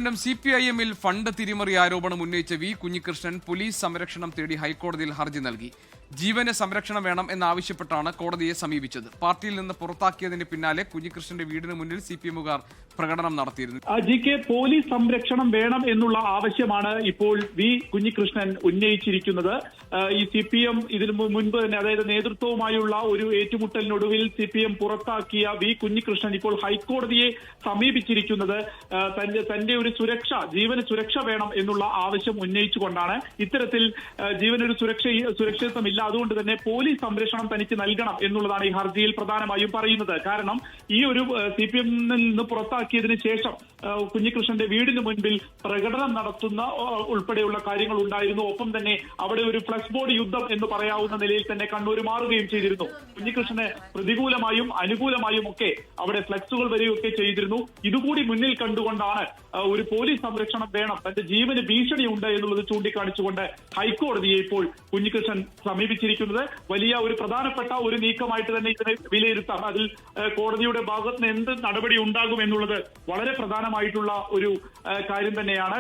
CPIM-ൽ fund തിരിമറി ആരോപണം ഉന്നയിച്ച വി കുഞ്ഞികൃഷ്ണൻ പോലീസ് സംരക്ഷണം തേടി ഹൈക്കോടതിയിൽ ഹർജി നൽകി. ജീവന് സംരക്ഷണം വേണം എന്നാവശ്യപ്പെട്ടാണ് കോടതിയെ സമീപിച്ചത്. പാർട്ടിയിൽ നിന്ന് പുറത്താക്കിയതിന് പിന്നാലെ കുഞ്ഞികൃഷ്ണന്റെ വീടിന് മുന്നിൽ CPM-കാർ പ്രകടനം നടത്തിയിരുന്നു. പോലീസ് സംരക്ഷണം വേണം എന്നുള്ള ആവശ്യമാണ് ഇപ്പോൾ വി കുഞ്ഞികൃഷ്ണൻ ഉന്നയിച്ചിരിക്കുന്നത്. ഈ CPM ഇതിനു മുൻപ് തന്നെ, അതായത് നേതൃത്വവുമായുള്ള ഒരു ഏറ്റുമുട്ടലിനൊടുവിൽ CPM പുറത്താക്കിയ വി കുഞ്ഞികൃഷ്ണൻ ഇപ്പോൾ ഹൈക്കോടതിയെ സമീപിച്ചിരിക്കുന്നത് തന്റെ ഒരു സുരക്ഷ, ജീവന് സുരക്ഷ വേണം എന്നുള്ള ആവശ്യം ഉന്നയിച്ചുകൊണ്ടാണ്. ഇത്തരത്തിൽ ജീവനൊരു സുരക്ഷിതത്വമില്ല, അതുകൊണ്ട് തന്നെ പോലീസ് സംരക്ഷണം തനിക്ക് നൽകണം എന്നുള്ളതാണ് ഈ ഹർജിയിൽ പ്രധാനമായും പറയുന്നത്. കാരണം ഈ ഒരു CPM-ൽ നിന്ന് പുറത്താക്കിയതിനു ശേഷം കുഞ്ഞികൃഷ്ണന്റെ വീടിന് മുൻപിൽ പ്രകടനം നടത്തുന്ന ഉൾപ്പെടെയുള്ള കാര്യങ്ങൾ ഉണ്ടായിരുന്നു. ഒപ്പം തന്നെ അവിടെ ഒരു ഫ്ലക്സ് ബോർഡ് യുദ്ധം എന്ന് പറയാവുന്ന നിലയിൽ തന്നെ കണ്ണൂർ മാറുകയും ചെയ്തിരുന്നു. കുഞ്ഞികൃഷ്ണനെ പ്രതികൂലമായും അനുകൂലമായും ഒക്കെ അവിടെ ഫ്ലക്സുകൾ വരികയൊക്കെ ചെയ്തിരുന്നു. ഇതുകൂടി മുന്നിൽ കണ്ടുകൊണ്ടാണ് ഒരു പോലീസ് സംരക്ഷണം വേണം, തന്റെ ജീവന് ഭീഷണിയുണ്ട് എന്നുള്ളത് ചൂണ്ടിക്കാണിച്ചുകൊണ്ട് ഹൈക്കോടതിയെ ഇപ്പോൾ കുഞ്ഞികൃഷ്ണൻ സമീപിച്ചിരിക്കുന്നത്. വലിയ ഒരു പ്രധാനപ്പെട്ട ഒരു നീക്കമായിട്ട് തന്നെ ഇതിനെ വിലയിരുത്താം. അതിൽ കോടതിയുടെ ഭാഗത്ത് നിന്ന് എന്ത് നടപടി ഉണ്ടാകും എന്നുള്ളത് വളരെ പ്രധാനമായിട്ടുള്ള ഒരു കാര്യം തന്നെയാണ്.